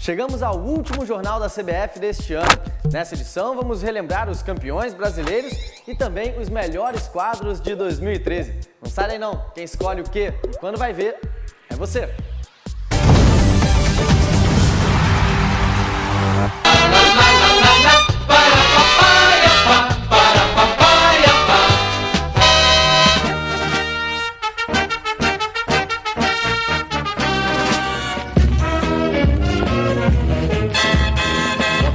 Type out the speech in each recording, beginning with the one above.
Chegamos ao último jornal da CBF deste ano. Nessa edição, vamos relembrar os campeões brasileiros e também os melhores quadros de 2013. Não sai daí não, quem escolhe o quê e quando vai ver é você.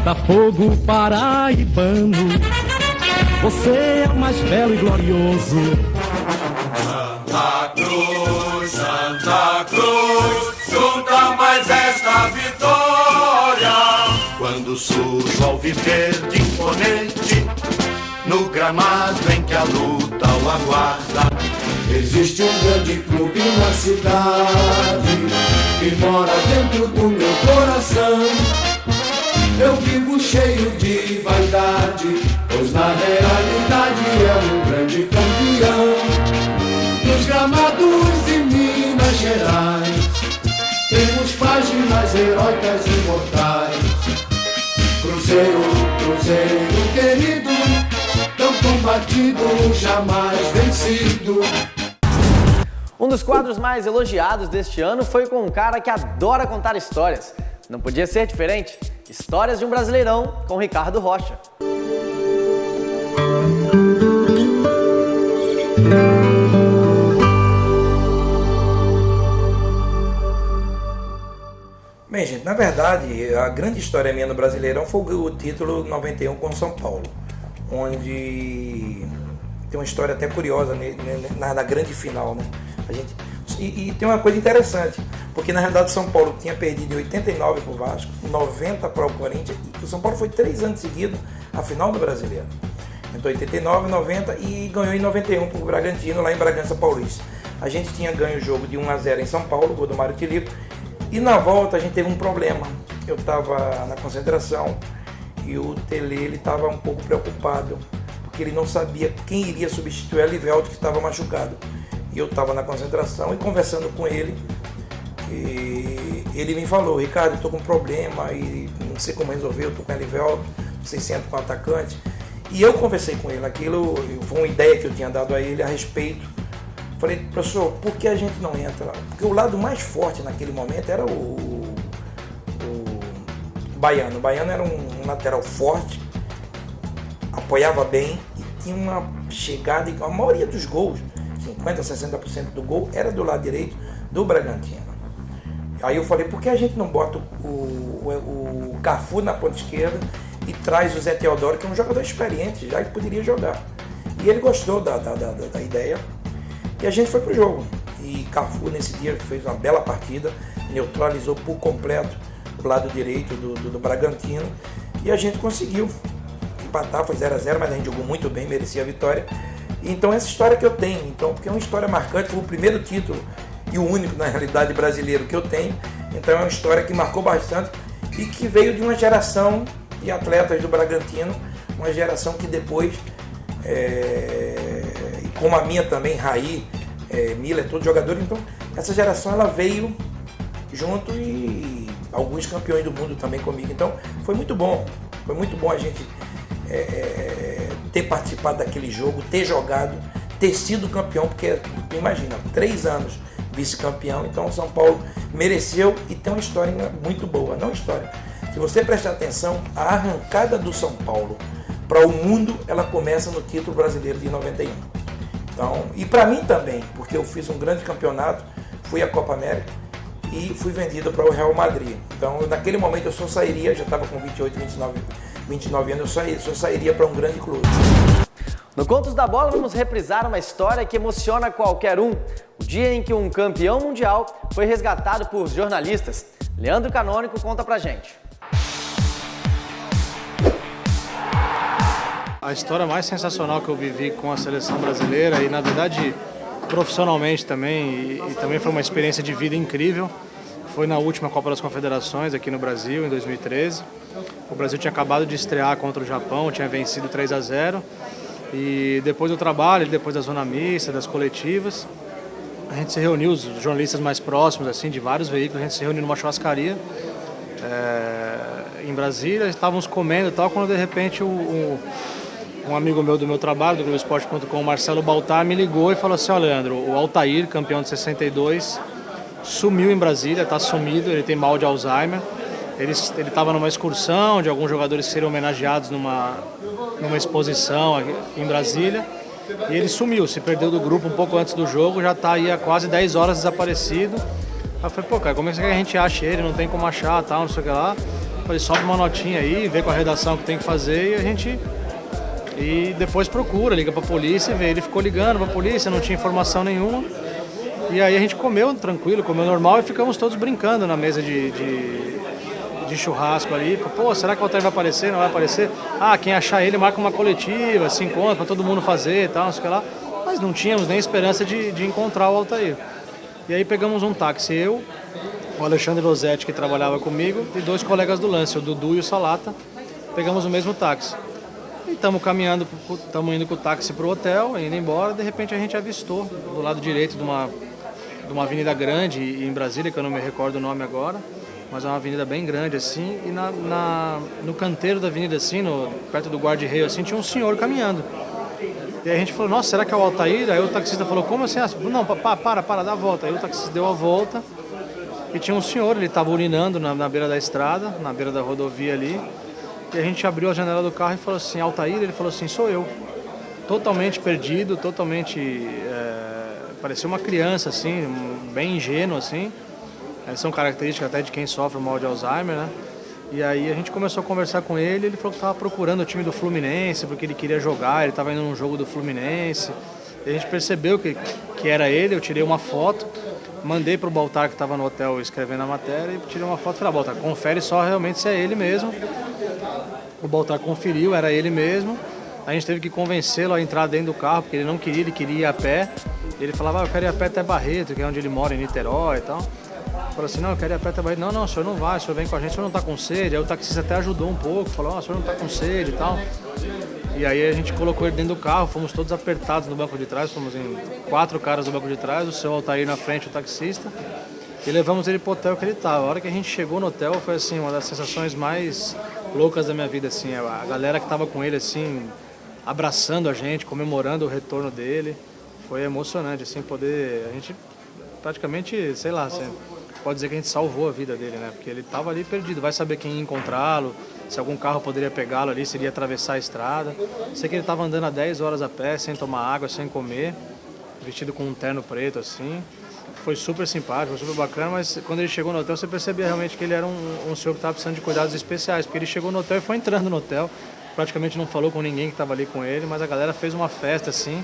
Botafogo paraibano, você é o mais belo e glorioso. Santa Cruz, junta mais esta vitória. Quando surge o alviverde imponente, no gramado em que a luta o aguarda. Existe um grande clube na cidade, que mora dentro do meu coração. Eu vivo cheio de vaidade, pois na realidade é um grande campeão. Nos gramados de Minas Gerais, temos páginas heróicas e imortais. Cruzeiro, Cruzeiro querido, tão combatido, jamais vencido. Um dos quadros mais elogiados deste ano foi com um cara que adora contar histórias. Não podia ser diferente. Histórias de um Brasileirão com Ricardo Rocha. Bem, gente, na verdade, a grande história minha no Brasileirão foi o título 91 com o São Paulo, onde tem uma história até curiosa na grande final, né? E tem uma coisa interessante, porque na realidade o São Paulo tinha perdido em 89 para o Vasco, 90 para o Corinthians, e o São Paulo foi 3 anos seguidos a final do Brasileiro. Então 89, 90 e ganhou em 91 para o Bragantino, lá em Bragança Paulista. A gente tinha ganho o jogo de 1-0 em São Paulo, gol do Mário Tilico, e na volta a gente teve um problema. Eu estava na concentração e o Tele estava um pouco preocupado, porque ele não sabia quem iria substituir o Elivelto, que estava machucado. E eu estava na concentração e conversando com ele, e ele me falou: Ricardo, eu estou com um problema e não sei como resolver, eu estou com o Elivelto, não sei se entra com o atacante. E eu conversei com ele, aquilo foi uma ideia que eu tinha dado a ele a respeito. Falei: professor, por que a gente não entra? Porque o lado mais forte naquele momento era o Baiano. O Baiano era um lateral forte, apoiava bem e tinha uma chegada, e a maioria dos gols, 50%, 60% do gol era do lado direito do Bragantino. Aí eu falei: por que a gente não bota o Cafu na ponta esquerda e traz o Zé Teodoro, que é um jogador experiente, já que poderia jogar? E ele gostou da ideia e a gente foi pro jogo. E Cafu nesse dia fez uma bela partida, neutralizou por completo o lado direito do Bragantino e a gente conseguiu empatar, foi 0-0, mas a gente jogou muito bem, merecia a vitória. Então essa história que eu tenho, então, porque é uma história marcante, foi o primeiro título e o único, na realidade, brasileiro que eu tenho. Então é uma história que marcou bastante e que veio de uma geração de atletas do Bragantino, uma geração que depois, como a minha também, Raí, Miller, todos jogadores, então essa geração ela veio junto e alguns campeões do mundo também comigo. Então foi muito bom a gente ter participado daquele jogo, ter jogado, ter sido campeão, porque tu imagina, 3 anos vice-campeão, então o São Paulo mereceu e tem uma história muito boa. Não história, se você prestar atenção, a arrancada do São Paulo para o mundo, ela começa no título brasileiro de 91. Então, e para mim também, porque eu fiz um grande campeonato, fui à Copa América e fui vendido para o Real Madrid. Então naquele momento eu só sairia, já estava com 28, 29 anos, eu só sairia para um grande clube. No Contos da Bola vamos reprisar uma história que emociona qualquer um. O dia em que um campeão mundial foi resgatado por jornalistas. Leandro Canônico conta pra gente. A história mais sensacional que eu vivi com a seleção brasileira e, na verdade, profissionalmente também, e também foi uma experiência de vida incrível, foi na última Copa das Confederações aqui no Brasil, em 2013. O Brasil tinha acabado de estrear contra o Japão, tinha vencido 3-0. E depois do trabalho, depois da zona mista, das coletivas, a gente se reuniu, os jornalistas mais próximos, assim, de vários veículos, a gente se reuniu numa churrascaria em Brasília, estávamos comendo e tal, quando de repente um amigo meu do meu trabalho, do Globoesporte.com, Marcelo Baltar, me ligou e falou assim: ó, Leandro, o Altair, campeão de 62, sumiu em Brasília, está sumido, ele tem mal de Alzheimer. Ele estava numa excursão de alguns jogadores serem homenageados numa exposição aqui em Brasília, e ele sumiu, se perdeu do grupo um pouco antes do jogo, já está aí há quase 10 horas desaparecido. Aí eu falei: pô, cara, como é que a gente acha ele? Não tem como achar, tal, não sei o que lá. Eu falei: sobe uma notinha aí, vê com a redação o que tem que fazer, e depois procura, liga pra polícia e vê. Ele ficou ligando pra polícia, não tinha informação nenhuma. E aí a gente comeu tranquilo, comeu normal, e ficamos todos brincando na mesa de churrasco ali. Pô, será que o Altair vai aparecer? Não vai aparecer? Ah, quem achar ele marca uma coletiva, se encontra pra todo mundo fazer e tal, não sei o que lá. Mas não tínhamos nem esperança de encontrar o Altair. E aí pegamos um táxi, eu, o Alexandre Rossetti, que trabalhava comigo, e 2 colegas do lance, o Dudu e o Salata. Pegamos o mesmo táxi. E estamos caminhando, estamos indo com o táxi para o hotel, indo embora. De repente a gente avistou do lado direito de uma avenida grande em Brasília, que eu não me recordo o nome agora, mas é uma avenida bem grande assim, e no canteiro da avenida assim, perto do guarda-reio assim, tinha um senhor caminhando. E aí a gente falou: nossa, será que é o Altair? Aí o taxista falou: como assim? Não, para, dá a volta. Aí o taxista deu a volta e tinha um senhor, ele estava urinando na beira da estrada, na beira da rodovia ali. E a gente abriu a janela do carro e falou assim: Altair? Ele falou assim: sou eu. Totalmente perdido, totalmente... parecia uma criança, assim, bem ingênuo, assim. São características até de quem sofre o mal de Alzheimer, né? E aí a gente começou a conversar com ele, ele falou que estava procurando o time do Fluminense, porque ele queria jogar, ele estava indo num jogo do Fluminense. E a gente percebeu que era ele, eu tirei uma foto, mandei para o Baltar, que estava no hotel escrevendo a matéria, e tirei uma foto e falei: Baltar, confere só realmente se é ele mesmo. O Baltar conferiu, era ele mesmo. A gente teve que convencê-lo a entrar dentro do carro, porque ele não queria, ele queria ir a pé. Ele falava: eu quero ir a pé até Barreto, que é onde ele mora, em Niterói e tal. Falou assim: não, eu quero ir a pé até Barreto. Não, o senhor não vai, o senhor vem com a gente, o senhor não está com sede. Aí o taxista até ajudou um pouco, falou: o senhor não está com sede e tal. E aí a gente colocou ele dentro do carro, fomos todos apertados no banco de trás, fomos em 4 caras no banco de trás, o seu Altair na frente, o taxista. E levamos ele pro hotel que ele estava. A hora que a gente chegou no hotel foi assim, uma das sensações mais loucas da minha vida, assim. A galera que estava com ele, assim, abraçando a gente, comemorando o retorno dele. Foi emocionante, assim, poder... A gente praticamente, sei lá, assim, pode dizer que a gente salvou a vida dele, né? Porque ele estava ali perdido, vai saber quem ia encontrá-lo, se algum carro poderia pegá-lo ali, se ele ia atravessar a estrada. Sei que ele estava andando há 10 horas a pé, sem tomar água, sem comer, vestido com um terno preto, assim. Foi super simpático, foi super bacana, mas quando ele chegou no hotel, você percebia realmente que ele era um senhor que estava precisando de cuidados especiais, porque ele chegou no hotel e foi entrando no hotel, praticamente não falou com ninguém que estava ali com ele, mas a galera fez uma festa, assim,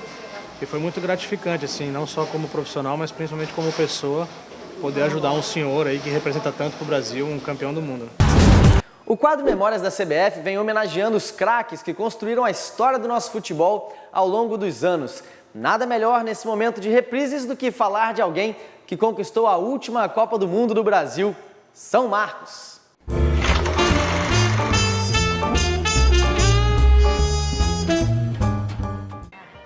e foi muito gratificante, assim, não só como profissional, mas principalmente como pessoa, poder ajudar um senhor aí que representa tanto para o Brasil, um campeão do mundo. O quadro Memórias da CBF vem homenageando os craques que construíram a história do nosso futebol ao longo dos anos. Nada melhor nesse momento de reprises do que falar de alguém que conquistou a última Copa do Mundo do Brasil, São Marcos. –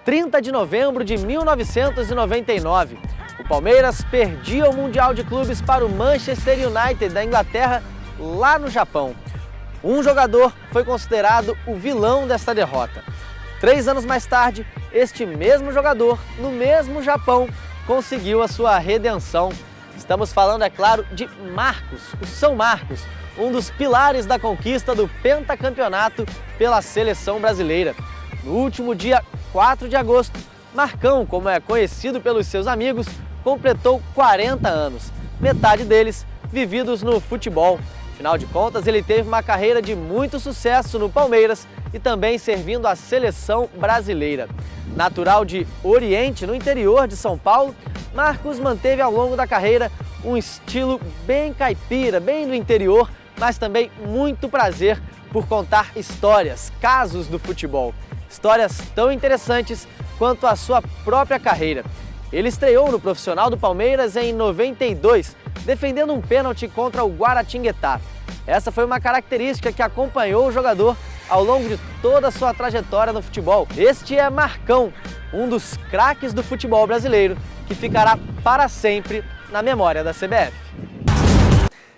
30 de novembro de 1999, o Palmeiras perdia o Mundial de Clubes para o Manchester United da Inglaterra, lá no Japão. Um jogador foi considerado o vilão desta derrota. 3 anos mais tarde, este mesmo jogador, no mesmo Japão, conseguiu a sua redenção. Estamos falando, é claro, de Marcos, o São Marcos, um dos pilares da conquista do pentacampeonato pela seleção brasileira. No último dia 4 de agosto, Marcão, como é conhecido pelos seus amigos, completou 40 anos, metade deles vividos no futebol. Afinal de contas, ele teve uma carreira de muito sucesso no Palmeiras e também servindo a seleção brasileira. Natural de Oriente, no interior de São Paulo, Marcos manteve ao longo da carreira um estilo bem caipira, bem do interior, mas também muito prazer por contar histórias, casos do futebol. Histórias tão interessantes quanto a sua própria carreira. Ele estreou no profissional do Palmeiras em 92, defendendo um pênalti contra o Guaratinguetá. Essa foi uma característica que acompanhou o jogador ao longo de toda a sua trajetória no futebol. Este é Marcão, um dos craques do futebol brasileiro, que ficará para sempre na memória da CBF.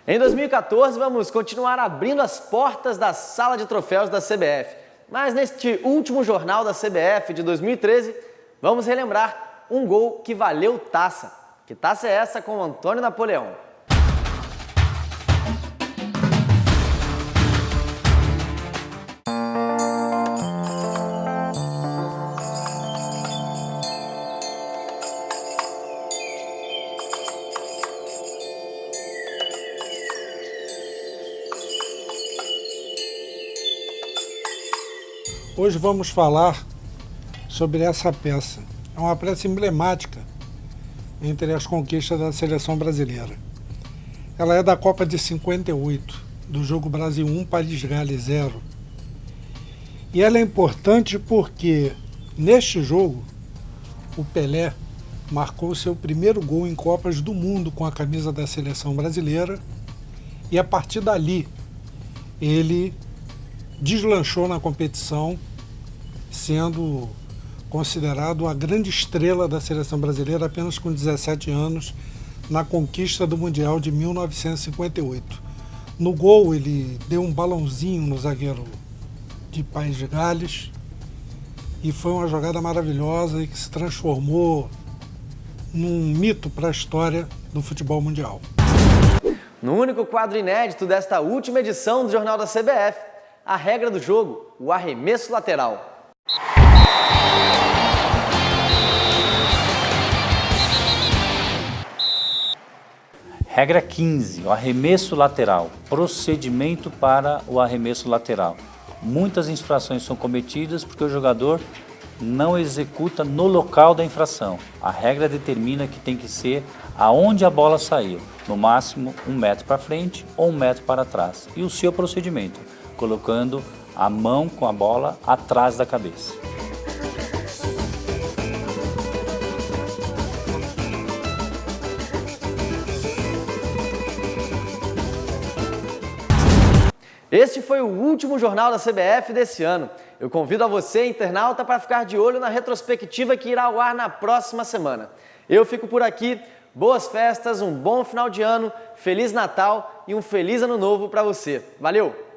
Em 2014, vamos continuar abrindo as portas da sala de troféus da CBF. Mas neste último jornal da CBF de 2013, vamos relembrar um gol que valeu taça. Que taça é essa com o Antônio Napoleão? Hoje vamos falar sobre essa peça. É uma peça emblemática entre as conquistas da seleção brasileira. Ela é da Copa de 58, do jogo Brasil 1, Paris-Gales 0. E ela é importante porque, neste jogo, o Pelé marcou seu primeiro gol em Copas do Mundo com a camisa da seleção brasileira e, a partir dali, ele deslanchou na competição, sendo considerado a grande estrela da seleção brasileira apenas com 17 anos na conquista do Mundial de 1958. No gol ele deu um balãozinho no zagueiro de País de Gales e foi uma jogada maravilhosa e que se transformou num mito para a história do futebol mundial. No único quadro inédito desta última edição do Jornal da CBF, a regra do jogo, o arremesso lateral. Regra 15, o arremesso lateral. Procedimento para o arremesso lateral. Muitas infrações são cometidas porque o jogador não executa no local da infração. A regra determina que tem que ser aonde a bola saiu, no máximo 1 metro para frente ou 1 metro para trás. E o seu procedimento, colocando a mão com a bola atrás da cabeça. Este foi o último jornal da CBF desse ano. Eu convido a você, internauta, para ficar de olho na retrospectiva que irá ao ar na próxima semana. Eu fico por aqui. Boas festas, um bom final de ano, Feliz Natal e um Feliz Ano Novo para você. Valeu!